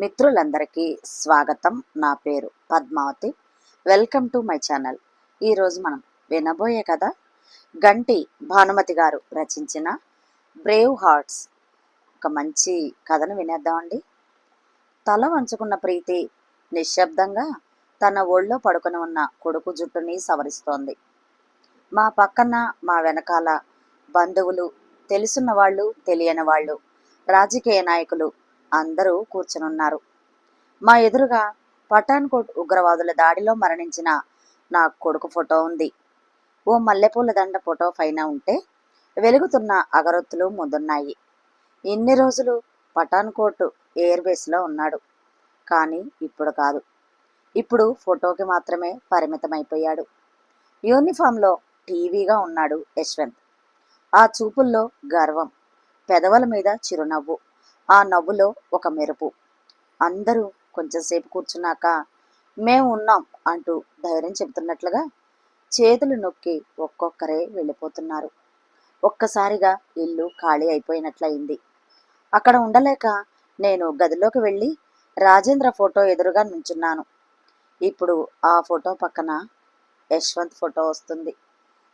మిత్రులందరికీ స్వాగతం. నా పేరు Padmavati. Welcome to my channel. ఈరోజు మనం వినబోయే కథ గంటి భానుమతి గారు రచించిన బ్రేవ్ హార్ట్స్. ఒక మంచి కథను వినేద్దామండి. తల వంచుకున్న ప్రీతి నిశ్శబ్దంగా తన ఒళ్ళో పడుకొని ఉన్న కొడుకు జుట్టుని సవరిస్తోంది. మా పక్కన, మా వెనకాల బంధువులు, తెలుసున్న వాళ్ళు, తెలియని వాళ్ళు, రాజకీయ నాయకులు అందరూ కూర్చునున్నారు. మా ఎదురుగా పఠాన్కోట్ ఉగ్రవాదుల దాడిలో మరణించిన నా కొడుకు ఫోటో ఉంది. ఓ మల్లెపూల దండ ఫోటో పైన ఉంటే వెలుగుతున్న అగరొత్తులు ముందున్నాయి. ఇన్ని రోజులు పఠాన్కోట్ ఎయిర్ బేస్లో ఉన్నాడు. కానీ ఇప్పుడు కాదు. ఇప్పుడు ఫోటోకి మాత్రమే పరిమితమైపోయాడు. యూనిఫామ్లో టీవీగా ఉన్నాడు యశ్వంత్. ఆ చూపుల్లో గర్వం, పెదవుల మీద చిరునవ్వు, ఆ నవ్వులో ఒక మెరుపు. అందరూ కొంచెంసేపు కూర్చున్నాక మేము ఉన్నాం అంటూ ధైర్యం చెబుతున్నట్లుగా చేతులు నొక్కి ఒక్కొక్కరే వెళ్ళిపోతున్నారు. ఒక్కసారిగా ఇల్లు ఖాళీ అయిపోయినట్లయింది. అక్కడ ఉండలేక నేను గదిలోకి వెళ్ళి రాజేంద్ర ఫోటో ఎదురుగా నుంచున్నాను. ఇప్పుడు ఆ ఫోటో పక్కన యశ్వంత్ ఫోటో వస్తుంది.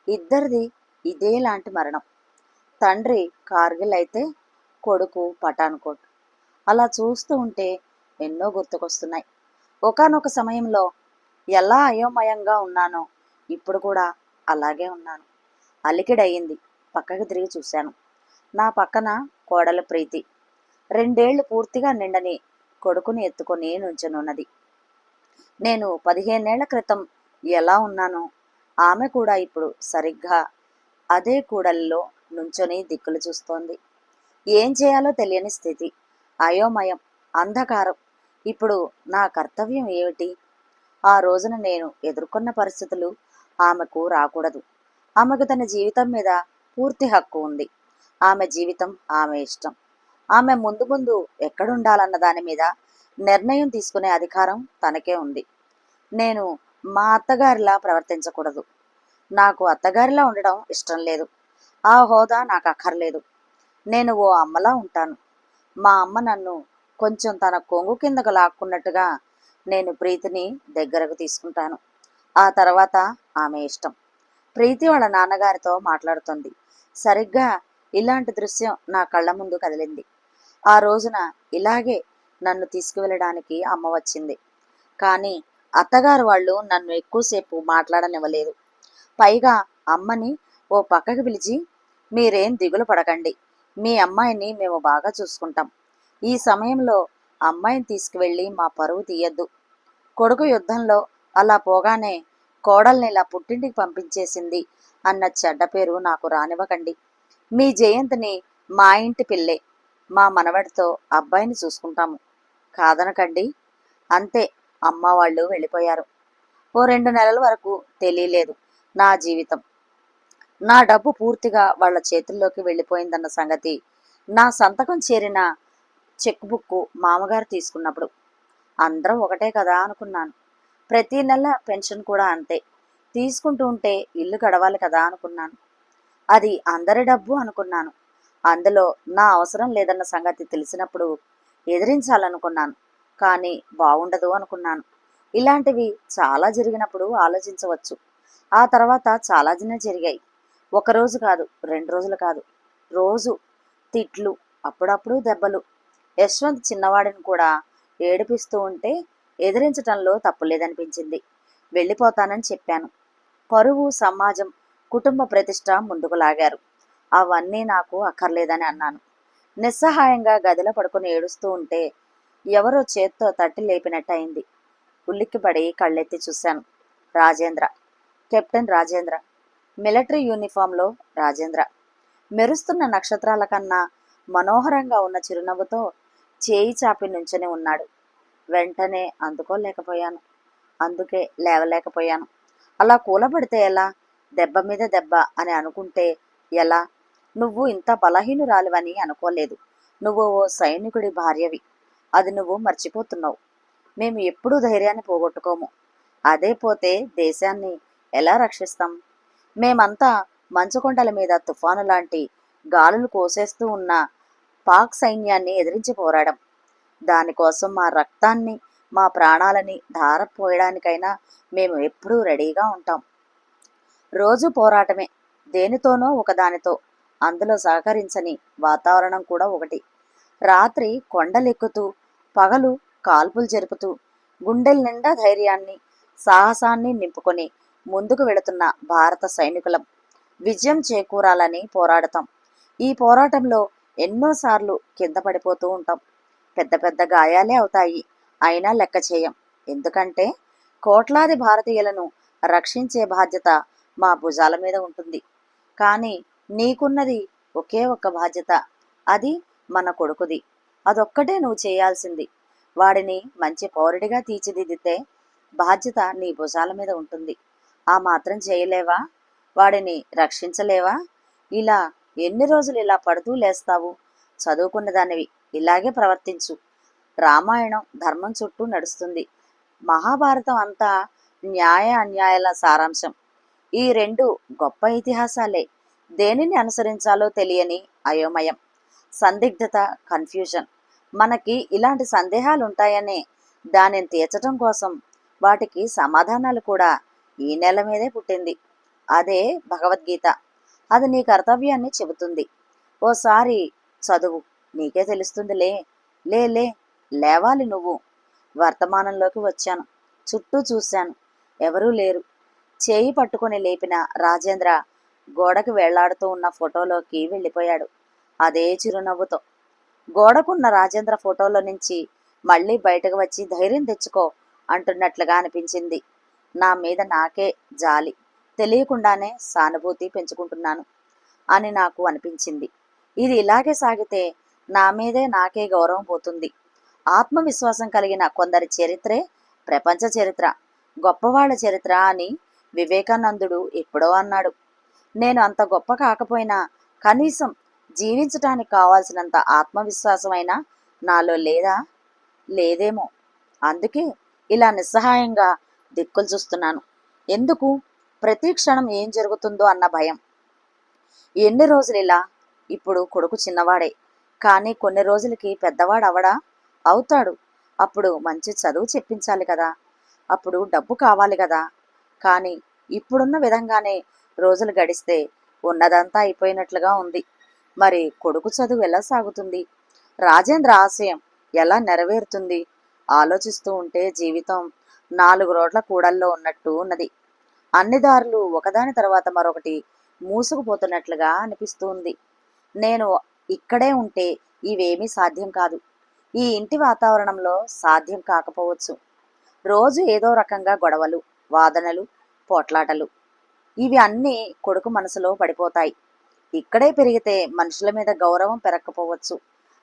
ఇద్దరిది ఇదేలాంటి మరణం. తండ్రి కార్గిల్ అయితే కొడుకు పఠాన్కోట్. అలా చూస్తూ ఉంటే ఎన్నో గుర్తుకొస్తున్నాయి. ఒకానొక సమయంలో ఎలా అయోమయంగా ఉన్నానో ఇప్పుడు కూడా అలాగే ఉన్నాను. అలికిడయింది. పక్కకి తిరిగి చూశాను. నా పక్కన కోడలు ప్రీతి 2 ఏళ్లు పూర్తిగా నిండని కొడుకుని ఎత్తుకొని నుంచునున్నది. నేను 15 ఏళ్ల క్రితం ఎలా ఉన్నానో ఆమె కూడా ఇప్పుడు సరిగ్గా అదే కూడలిలో నుంచొని దిక్కులు చూస్తోంది. ఏం చేయాలో తెలియని స్థితి, అయోమయం, అంధకారం. ఇప్పుడు నా కర్తవ్యం ఏమిటి? ఆ రోజున నేను ఎదుర్కొన్న పరిస్థితులు ఆమెకు రాకూడదు. ఆమెకు తన జీవితం మీద పూర్తి హక్కు ఉంది. ఆమె జీవితం, ఆమె ఇష్టం. ఆమె ముందు ముందు ఎక్కడుండాలన్న దాని మీద నిర్ణయం తీసుకునే అధికారం తనకే ఉంది. నేను మా అత్తగారిలా ప్రవర్తించకూడదు. నాకు అత్తగారిలా ఉండడం ఇష్టం లేదు. ఆ హోదా నాకు అక్కర్లేదు. నేను ఓ అమ్మలా ఉంటాను. మా అమ్మ నన్ను కొంచెం తన కొంగు కిందకు లాక్కున్నట్టుగా నేను ప్రీతిని దగ్గరకు తీసుకుంటాను. ఆ తర్వాత ఆమె ఇష్టం. ప్రీతి వాళ్ళ నాన్నగారితో మాట్లాడుతుంది. సరిగ్గా ఇలాంటి దృశ్యం నా కళ్ళ ముందు కదిలింది. ఆ రోజున ఇలాగే నన్ను తీసుకువెళ్ళడానికి అమ్మ వచ్చింది. కానీ అత్తగారు వాళ్ళు నన్ను ఎక్కువసేపు మాట్లాడనివ్వలేదు. పైగా అమ్మని ఓ పక్కకి పిలిచి, మీరేం దిగులు పడకండి, మీ అమ్మాయిని మేము బాగా చూసుకుంటాం. ఈ సమయంలో అమ్మాయిని తీసుకువెళ్ళి మా పరువు తీయద్దు. కొడుకు యుద్ధంలో అలా పోగానే కోడల్ని ఇలా పుట్టింటికి పంపించేసింది అన్న చెడ్డ పేరు నాకు రానివ్వకండి. మీ జయంతిని మా ఇంటి పిల్లే, మా మనవడితో అబ్బాయిని చూసుకుంటాము. కాదనకండి. అంతే. అమ్మ వాళ్ళు వెళ్ళిపోయారు. ఓ 2 నెలల వరకు తెలియలేదు నా జీవితం. నా డబ్బు పూర్తిగా వాళ్ళ చేతుల్లోకి వెళ్ళిపోయిందన్న సంగతి నా సంతకం చేరిన చెక్ బుక్ మామగారు తీసుకున్నప్పుడు. అందరం ఒకటే కదా అనుకున్నాను. ప్రతి నెల పెన్షన్ కూడా అంతే. తీసుకుంటూ ఉంటే ఇల్లు గడవాలి కదా అనుకున్నాను. అది అందరి డబ్బు అనుకున్నాను. అందులో నా అవసరం లేదన్న సంగతి తెలిసినప్పుడు ఎదిరించాలనుకున్నాను. కానీ బాగుండదు అనుకున్నాను. ఇలాంటివి చాలా జరిగినప్పుడు ఆలోచించవచ్చు. ఆ తర్వాత చాలానే జరిగాయి. 1 రోజు కాదు, 2 రోజులు కాదు, రోజు తిట్లు, అప్పుడప్పుడు దెబ్బలు. యశ్వంత్ చిన్నవాడిని కూడా ఏడిపిస్తూ ఉంటే ఎదిరించటంలో తప్పులేదనిపించింది. వెళ్ళిపోతానని చెప్పాను. పరువు, సమాజం, కుటుంబ ప్రతిష్ట ముందుకు లాగారు. అవన్నీ నాకు అక్కర్లేదని అన్నాను. నిస్సహాయంగా గదిలో పడుకుని ఏడుస్తూ ఉంటే ఎవరో చేత్తో తట్టి లేపినట్టయింది. ఉలిక్కిపడి కళ్ళెత్తి చూశాను. రాజేంద్ర. కెప్టెన్ రాజేంద్ర. మిలిటరీ యూనిఫామ్లో రాజేంద్ర. మెరుస్తున్న నక్షత్రాల కన్నా మనోహరంగా ఉన్న చిరునవ్వుతో చేయి చాపి నుంచొని ఉన్నాడు. వెంటనే అందుకోలేకపోయాను. అందుకే లేవలేకపోయాను. అలా కూలబడితే ఎలా? దెబ్బ మీద దెబ్బ అని అనుకుంటే ఎలా? నువ్వు ఇంత బలహీనురాలివని అనుకోలేదు. నువ్వు ఓ సైనికుడి భార్యవి. అది నువ్వు మర్చిపోతున్నావు. మేము ఎప్పుడూ ధైర్యాన్ని పోగొట్టుకోము. అదే పోతే దేశాన్ని ఎలా రక్షిస్తాం? మేమంతా మంచుకొండల మీద తుఫాను లాంటి గాలులు కోసేస్తూ ఉన్న పాక్ సైన్యాన్ని ఎదిరించి పోరాడం. దానికోసం మా రక్తాన్ని, మా ప్రాణాలని ధారపోయడానికైనా మేము ఎప్పుడూ రెడీగా ఉంటాం. రోజు పోరాటమే, దేనితోనో ఒకదానితో. అందులో సహకరించని వాతావరణం కూడా ఒకటి. రాత్రి కొండలెక్కుతూ, పగలు కాల్పులు జరుపుతూ, గుండెల నిండా ధైర్యాన్ని, సాహసాన్ని నింపుకొని ముందుకు వెళుతున్న భారత సైనికులం. విజయం చేకూరాలని పోరాడతాం. ఈ పోరాటంలో ఎన్నోసార్లు కింద పడిపోతూ ఉంటాం. పెద్ద పెద్ద గాయాలే అవుతాయి. అయినా లెక్క చేయం. ఎందుకంటే కోట్లాది భారతీయులను రక్షించే బాధ్యత మా భుజాల మీద ఉంటుంది. కానీ నీకున్నది ఒకే ఒక్క బాధ్యత. అది మన కొడుకుది. అదొక్కటే నువ్వు చేయాల్సింది. వాడిని మంచి పౌరుడిగా తీర్చిదిద్దితే బాధ్యత నీ భుజాల మీద ఉంటుంది. ఆ మాత్రం చేయలేవా? వాడిని రక్షించలేవా? ఇలా ఎన్ని రోజులు ఇలా పడుతూ లేస్తావు? చదువుకున్న దానివి, ఇలాగే ప్రవర్తించు. రామాయణం ధర్మం చుట్టూ నడుస్తుంది. మహాభారతం అంతా న్యాయ అన్యాయాల సారాంశం. ఈ రెండు గొప్ప ఇతిహాసాలే. దేనిని అనుసరించాలో తెలియని అయోమయం, సందిగ్ధత, కన్ఫ్యూజన్. మనకి ఇలాంటి సందేహాలు ఉంటాయనే దానిని తీర్చటం కోసం వాటికి సమాధానాలు కూడా ఈ నెల మీదే పుట్టింది. అదే భగవద్గీత. అది నీ కర్తవ్యాన్ని చెబుతుంది. ఓసారి చదువు, నీకే తెలుస్తుందిలే. లే లే, లేవాలి నువ్వు. వర్తమానంలోకి వచ్చాను. చుట్టూ చూశాను. ఎవరూ లేరు. చేయి పట్టుకొని లేపిన రాజేంద్ర గోడకి వేళ్లాడుతూ ఉన్న ఫోటోలోకి వెళ్ళిపోయాడు. అదే చిరునవ్వుతో. గోడకున్న రాజేంద్ర ఫోటోలో నుంచి మళ్ళీ బయటకు వచ్చి ధైర్యం తెచ్చుకో అంటున్నట్లుగా అనిపించింది. నా మీద నాకే జాలి, తెలియకుండానే సానుభూతి పెంచుకుంటున్నాను అని నాకు అనిపించింది. ఇది ఇలాగే సాగితే నా మీదే నాకే గౌరవం పోతుంది. ఆత్మవిశ్వాసం కలిగిన కొందరి చరిత్రే ప్రపంచ చరిత్ర, గొప్పవాళ్ల చరిత్ర అని వివేకానందుడు ఎప్పుడో అన్నాడు. నేను అంత గొప్ప కాకపోయినా కనీసం జీవించటానికి కావాల్సినంత ఆత్మవిశ్వాసమైనా నాలో లేదా? లేదేమో. అందుకే ఇలా నిస్సహాయంగా దిక్కులు చూస్తున్నాను. ఎందుకు? ప్రతి క్షణం ఏం జరుగుతుందో అన్న భయం. ఎన్ని రోజులు ఇలా? ఇప్పుడు కొడుకు చిన్నవాడే, కానీ కొన్ని రోజులకి పెద్దవాడవడా? అవుతాడు. అప్పుడు మంచి చదువు చెప్పించాలి కదా. అప్పుడు డబ్బు కావాలి కదా. కానీ ఇప్పుడున్న విధంగానే రోజులు గడిస్తే ఉన్నదంతా అయిపోయినట్లుగా ఉంది. మరి కొడుకు చదువు ఎలా సాగుతుంది? రాజేంద్ర ఆశయం ఎలా నెరవేరుతుంది? ఆలోచిస్తూ ఉంటే జీవితం 4 రోడ్ల కూడల్లో ఉన్నట్టు ఉన్నది. అన్ని దారులు ఒకదాని తర్వాత మరొకటి మూసుకుపోతున్నట్లుగా అనిపిస్తుంది. నేను ఇక్కడే ఉంటే ఇవేమీ సాధ్యం కాదు. ఈ ఇంటి వాతావరణంలో సాధ్యం కాకపోవచ్చు. రోజు ఏదో రకంగా గొడవలు, వాదనలు, పోట్లాటలు. ఇవి అన్నీ కొడుకు మనసులో పడిపోతాయి. ఇక్కడే పెరిగితే మనుషుల మీద గౌరవం పెరగకపోవచ్చు,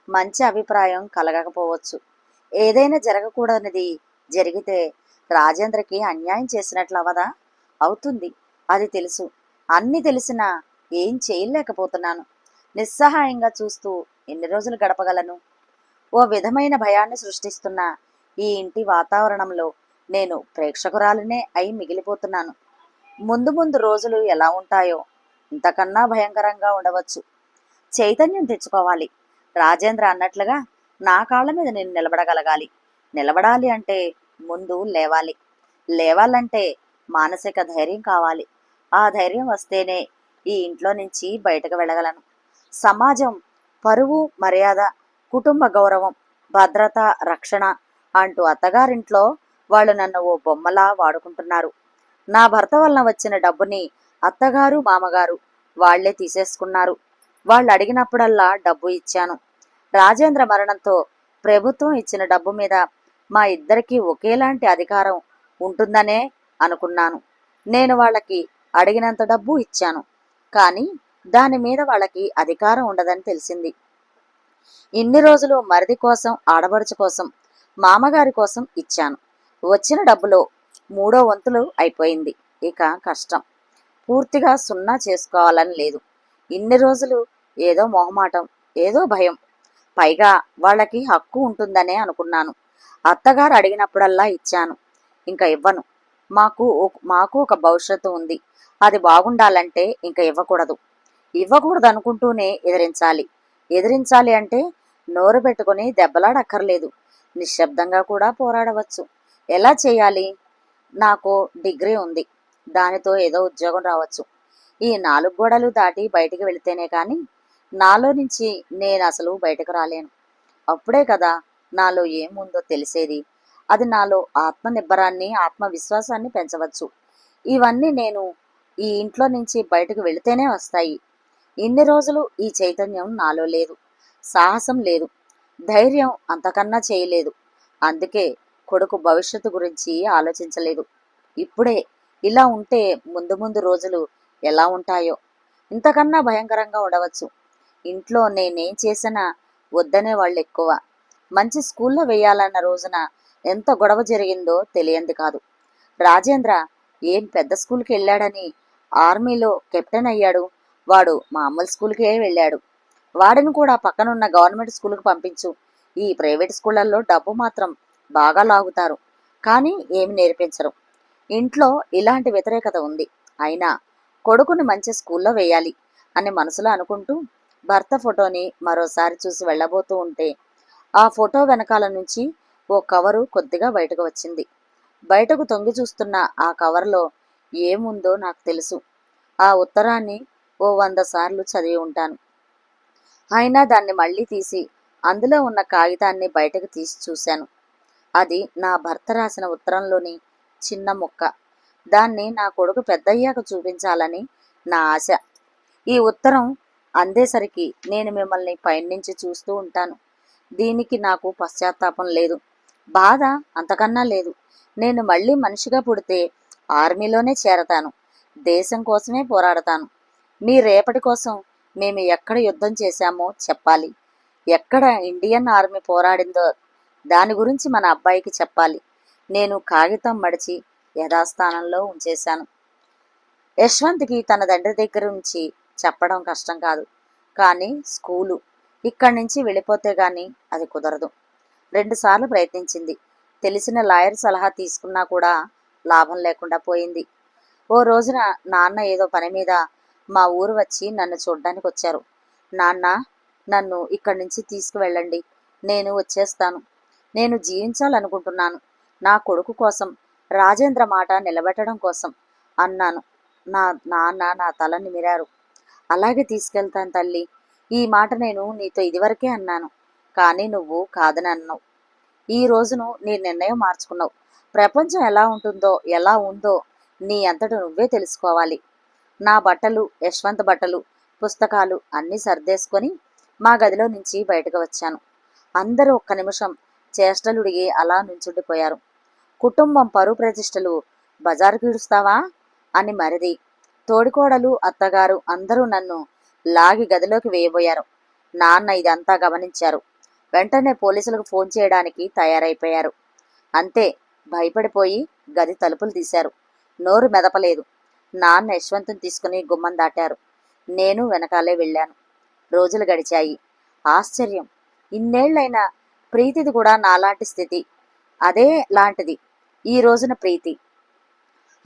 మంచి అభిప్రాయం కలగకపోవచ్చు. ఏదైనా జరగకూడనిది జరిగితే రాజేంద్రకి అన్యాయం చేసినట్లు అవదా? అవుతుంది. అది తెలుసు. అన్ని తెలిసినా ఏం చేయలేకపోతున్నాను. నిస్సహాయంగా చూస్తూ ఎన్ని రోజులు గడపగలను? ఓ విధమైన భయాన్ని సృష్టిస్తున్న ఈ ఇంటి వాతావరణంలో నేను ప్రేక్షకురాలినే అయి మిగిలిపోతున్నాను. ముందు ముందు రోజులు ఎలా ఉంటాయో ఇంతకన్నా భయంకరంగా ఉండవచ్చు. చైతన్యం తెచ్చుకోవాలి. రాజేంద్ర అన్నట్లుగా నా కాళ్ళ మీద నేను నిలబడగలగాలి. నిలబడాలి అంటే ముందు లేవాలి. లేవాలంటే మానసిక ధైర్యం కావాలి. ఆ ధైర్యం వస్తేనే ఈ ఇంట్లో నుంచి బయటకు వెళ్ళగలను. సమాజం పరువు, మర్యాద, కుటుంబ గౌరవం, భద్రత, రక్షణ అంటూ అత్తగారింట్లో వాళ్ళు నన్ను ఓ బొమ్మలా వాడుకుంటున్నారు. నా భర్త వలన వచ్చిన డబ్బుని అత్తగారు, మామగారు వాళ్లే తీసేసుకున్నారు. వాళ్ళు అడిగినప్పుడల్లా డబ్బు ఇచ్చాను. రాజేంద్ర మరణంతో ప్రభుత్వం ఇచ్చిన డబ్బు మీద మా ఇద్దరికీ ఒకేలాంటి అధికారం ఉంటుందనే అనుకున్నాను. నేను వాళ్ళకి అడిగినంత డబ్బు ఇచ్చాను. కానీ దాని మీద వాళ్ళకి అధికారం ఉండదని తెలిసింది. ఇన్ని రోజులు మరిది కోసం, ఆడబడుచు కోసం, మామగారి కోసం ఇచ్చాను. వచ్చిన డబ్బులో 3వ వంతులు అయిపోయింది. ఇక కష్టం. పూర్తిగా సున్నా చేసుకోవాలని లేదు. ఇన్ని రోజులు ఏదో మొహమాటం, ఏదో భయం. పైగా వాళ్ళకి హక్కు ఉంటుందనే అనుకున్నాను. అత్తగారు అడిగినప్పుడల్లా ఇచ్చాను. ఇంకా ఇవ్వను. మాకు ఒక భవిష్యత్తు ఉంది. అది బాగుండాలంటే ఇంకా ఇవ్వకూడదు. ఇవ్వకూడదు అనుకుంటూనే ఎదిరించాలి. ఎదిరించాలి అంటే నోరు పెట్టుకుని దెబ్బలాడక్కర్లేదు. నిశ్శబ్దంగా కూడా పోరాడవచ్చు. ఎలా చేయాలి? నాకు డిగ్రీ ఉంది, దానితో ఏదో ఉద్యోగం రావచ్చు. ఈ 4 గోడలు దాటి బయటికి వెళితేనే కానీ నాలో నుంచి నేను అసలు బయటకు రాలేను. అప్పుడే కదా నాలో ఏముందో తెలిసేది. అది నాలో ఆత్మనిబ్బరాన్ని, ఆత్మవిశ్వాసాన్ని పెంచవచ్చు. ఇవన్నీ నేను ఈ ఇంట్లో నుంచి బయటకు వెళితేనే వస్తాయి. ఇన్ని రోజులు ఈ చైతన్యం నాలో లేదు. సాహసం లేదు. ధైర్యం అంతకన్నా చేయలేదు. అందుకే కొడుకు భవిష్యత్తు గురించి ఆలోచించలేదు. ఇప్పుడే ఇలా ఉంటే ముందు ముందు రోజులు ఎలా ఉంటాయో, ఇంతకన్నా భయంకరంగా ఉండవచ్చు. ఇంట్లో నేనేం చేసినా వద్దనే వాళ్ళు ఎక్కువ. మంచి స్కూల్లో వేయాలన్న రోజున ఎంత గొడవ జరిగిందో తెలియంది కాదు. రాజేంద్ర ఏం పెద్ద స్కూల్కి వెళ్ళాడని ఆర్మీలో కెప్టెన్ అయ్యాడు. వాడు మామూలు స్కూల్కే వెళ్ళాడు. వాడిని కూడా పక్కనున్న గవర్నమెంట్ స్కూల్కి పంపించు. ఈ ప్రైవేట్ స్కూళ్ళల్లో డబ్బు మాత్రం బాగా లాగుతారు, కానీ ఏమి నేర్పించరు. ఇంట్లో ఇలాంటి వ్యతిరేకత ఉంది. అయినా కొడుకుని మంచి స్కూల్లో వేయాలి అని మనసులో అనుకుంటూ భర్త ఫోటోని మరోసారి చూసి వెళ్ళబోతూ ఉంటే ఆ ఫోటో వెనకాల నుంచి ఓ కవరు కొద్దిగా బయటకు వచ్చింది. బయటకు తొంగి చూస్తున్న ఆ కవర్లో ఏముందో నాకు తెలుసు. ఆ ఉత్తరాన్ని ఓ 100 సార్లు చదివి ఉంటాను. అయినా దాన్ని మళ్ళీ తీసి అందులో ఉన్న కాగితాన్ని బయటకు తీసి చూశాను. అది నా భర్త రాసిన ఉత్తరంలోని చిన్న ముక్క. దాన్ని నా కొడుకు పెద్దయ్యాక చూపించాలని నా ఆశ. ఈ ఉత్తరం అందేసరికి నేను మిమ్మల్ని పైనుంచి చూస్తూ ఉంటాను. దీనికి నాకు పశ్చాత్తాపం లేదు, బాధ అంతకన్నా లేదు. నేను మళ్ళీ మనిషిగా పుడితే ఆర్మీలోనే చేరతాను. దేశం కోసమే పోరాడతాను. మీ రేపటి కోసం మేము ఎక్కడ యుద్ధం చేశామో చెప్పాలి. ఎక్కడ ఇండియన్ ఆర్మీ పోరాడిందో దాని గురించి మన అబ్బాయికి చెప్పాలి. నేను కాగితం మడిచి యథాస్థానంలో ఉంచేశాను. యశ్వంత్కి తన తండ్రి దగ్గర నుంచి చెప్పడం కష్టం కాదు. కానీ స్కూలు ఇక్కడి నుంచి వెళ్ళిపోతే గాని అది కుదరదు. 2 సార్లు ప్రయత్నించింది. తెలిసిన లాయర్ సలహా తీసుకున్నా కూడా లాభం లేకుండా పోయింది. ఓ రోజున నాన్న ఏదో పని మీద మా ఊరు వచ్చి నన్ను చూడ్డానికి వచ్చారు. నాన్న, నన్ను ఇక్కడి నుంచి తీసుకువెళ్ళండి, నేను వచ్చేస్తాను. నేను జీవించాలనుకుంటున్నాను, నా కొడుకు కోసం, రాజేంద్ర మాట నిలబెట్టడం కోసం అన్నాను. నా నాన్న నా తల నిమిరారు. అలాగే తీసుకెళ్తాను తల్లి. ఈ మాట నేను నీతో ఇదివరకే అన్నాను, కానీ నువ్వు కాదని అన్నావు. ఈ రోజును నీ నిర్ణయం మార్చుకున్నావు. ప్రపంచం ఎలా ఉంటుందో, ఎలా ఉందో నీ అంతట నువ్వే తెలుసుకోవాలి. నా బట్టలు, యశ్వంత్ బట్టలు, పుస్తకాలు అన్నీ సర్దేసుకొని మా గదిలో నుంచి బయటకు వచ్చాను. అందరూ ఒక్క నిమిషం చేష్టలుడిగి అలా నుంచుండిపోయారు. కుటుంబం పరువు ప్రతిష్టలు బజారుకి ఇడుస్తావా అని మరిది, తోడికోడలు, అత్తగారు అందరూ నన్ను లాగి గదిలోకి వేయబోయారు. నాన్న ఇదంతా గమనించారు. వెంటనే పోలీసులకు ఫోన్ చేయడానికి తయారైపోయారు. అంతే, భయపడిపోయి గది తలుపులు తీశారు. నోరు మెదపలేదు. నాన్న యశ్వంతుని తీసుకుని గుమ్మం దాటారు. నేను వెనకాలే వెళ్ళాను. రోజులు గడిచాయి. ఆశ్చర్యం, ఇన్నేళ్లైనా ప్రీతిది కూడా నాలాంటి స్థితి. అదే లాంటిది ఈ రోజున ప్రీతి.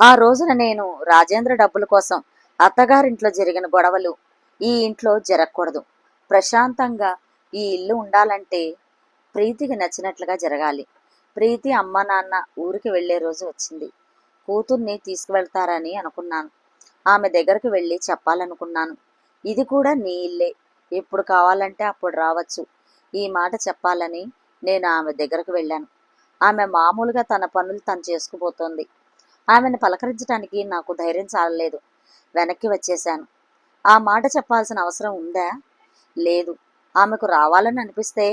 ఆ రోజున నేను రాజేంద్ర డబ్బుల కోసం అత్తగారింట్లో జరిగిన గొడవలు ఈ ఇంట్లో జరగకూడదు. ప్రశాంతంగా ఈ ఇల్లు ఉండాలంటే ప్రీతికి నచ్చినట్లుగా జరగాలి. ప్రీతి అమ్మ నాన్న ఊరికి వెళ్లే రోజు వచ్చింది. కూతుర్ని తీసుకువెళ్తారని అనుకున్నాను. ఆమె దగ్గరికి వెళ్ళి చెప్పాలనుకున్నాను. ఇది కూడా నీ ఇల్లే, ఎప్పుడు కావాలంటే అప్పుడు రావచ్చు. ఈ మాట చెప్పాలని నేను ఆమె దగ్గరకు వెళ్ళాను. ఆమె మామూలుగా తన పనులు తను చేసుకుపోతోంది. ఆమెను పలకరించడానికి నాకు ధైర్యం చాలలేదు. వెనక్కి వచ్చేశాను. ఆ మాట చెప్పాల్సిన అవసరం ఉందా? లేదు. ఆమెకు రావాలని అనిపిస్తే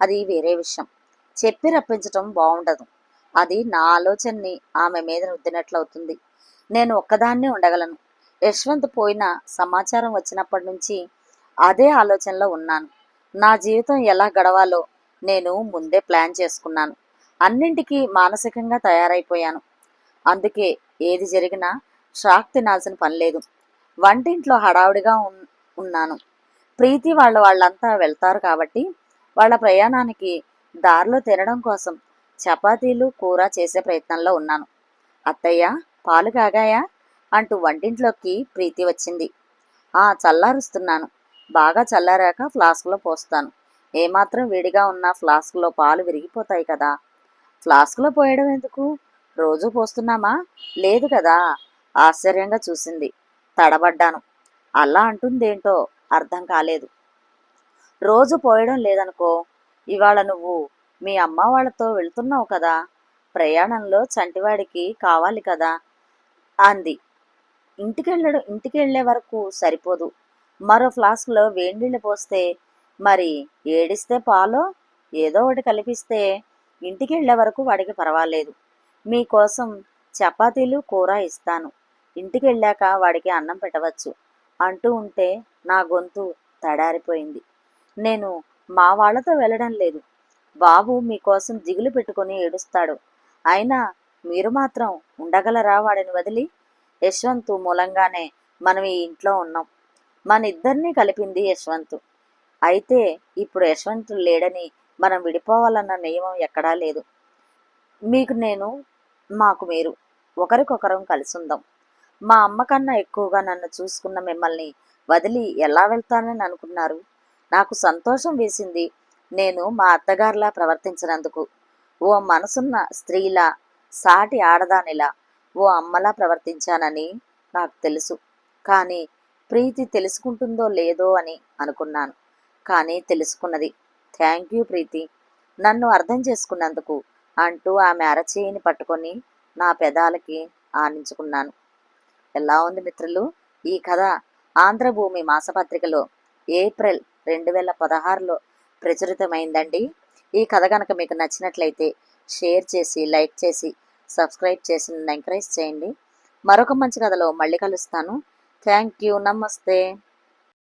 అది వేరే విషయం. చెప్పి రప్పించటం బాగుండదు. అది నా ఆలోచనని ఆమె మీద రుద్దినట్లవుతుంది. నేను ఒక్కదాన్నే ఉండగలను. యశ్వంత్ పోయిన సమాచారం వచ్చినప్పటి నుంచి అదే ఆలోచనలో ఉన్నాను. నా జీవితం ఎలా గడవాలో నేను ముందే ప్లాన్ చేసుకున్నాను. అన్నింటికీ మానసికంగా తయారైపోయాను. అందుకే ఏది జరిగినా షాక్ తినాల్సిన పని లేదు. వంటింట్లో హడావుడిగా ఉన్నాను. ప్రీతి వాళ్ళంతా వెళ్తారు కాబట్టి వాళ్ళ ప్రయాణానికి దారిలో తినడం కోసం చపాతీలు, కూర చేసే ప్రయత్నంలో ఉన్నాను. అత్తయ్య, పాలు కాగాయా అంటూ వంటింట్లోకి ప్రీతి వచ్చింది. చల్లారుస్తున్నాను. బాగా చల్లారాక ఫ్లాస్క్లో పోస్తాను. ఏమాత్రం వేడిగా ఉన్న ఫ్లాస్క్లో పాలు విరిగిపోతాయి కదా. ఫ్లాస్క్లో పోయడం ఎందుకు? రోజూ పోస్తున్నామా? లేదు కదా. ఆశ్చర్యంగా చూసింది. తడబడ్డాను. అలా అంటుందేంటో అర్థం కాలేదు. రోజు పోయడం లేదనుకో. ఇవాళ నువ్వు మీ అమ్మ వాళ్ళతో వెళ్తున్నావు కదా. ప్రయాణంలో చంటివాడికి కావాలి కదా అంది. ఇంటికెళ్లే వరకు సరిపోదు. మరో ఫ్లాస్క్లో వేడినీళ్ళు పోస్తే, మరి ఏడిస్తే పాలో ఏదో ఒకటి కలిపిస్తే ఇంటికెళ్లే వరకు వాడికి పర్వాలేదు. మీకోసం చపాతీలు కూర ఇస్తాను. ఇంటికెళ్ళాక వాడికి అన్నం పెట్టవచ్చు అంటూ ఉంటే నా గొంతు తడారిపోయింది. నేను మా వాళ్లతో వెళ్ళడం లేదు. బాబు మీకోసం దిగులు పెట్టుకుని ఏడుస్తాడు. అయినా మీరు మాత్రం ఉండగలరా వాడిని వదిలి? యశ్వంత్ మూలంగానే మనం ఈ ఇంట్లో ఉన్నాం. మన ఇద్దరినీ కలిపింది యశ్వంత్. అయితే ఇప్పుడు యశ్వంత్ లేడని మనం విడిపోవాలన్న నియమం ఎక్కడా లేదు. మీకు నేను, మాకు మీరు, ఒకరికొకరం కలిసుందాం. మా అమ్మ కన్నా ఎక్కువగా నన్ను చూసుకున్న మిమ్మల్ని వదిలి ఎలా వెళ్తానని అనుకున్నారు? నాకు సంతోషం వేసింది నేను మా అత్తగారిలా ప్రవర్తించినందుకు. ఓ మనసున్న స్త్రీలా, సాటి ఆడదానిలా, ఓ అమ్మలా ప్రవర్తించానని నాకు తెలుసు. కానీ ప్రీతి తెలుసుకుంటుందో లేదో అని అనుకున్నాను. కానీ తెలుసుకున్నది. థ్యాంక్ యూ ప్రీతి, నన్ను అర్థం చేసుకున్నందుకు అంటూ ఆమె అరచేయిని పట్టుకొని నా పెదాలకి ఆనించుకున్నాను. ఎలా ఉంది మిత్రులు ఈ కథ? ఆంధ్రభూమి మాసపత్రికలో ఏప్రిల్ 2016లో ప్రచురితమైందండి. ఈ కథ కనుక మీకు నచ్చినట్లయితే షేర్ చేసి, లైక్ చేసి, సబ్స్క్రైబ్ చేసి నన్ను ఎంకరేజ్ చేయండి. మరొక మంచి కథలో మళ్ళీ కలుస్తాను. Thank you. నమస్తే.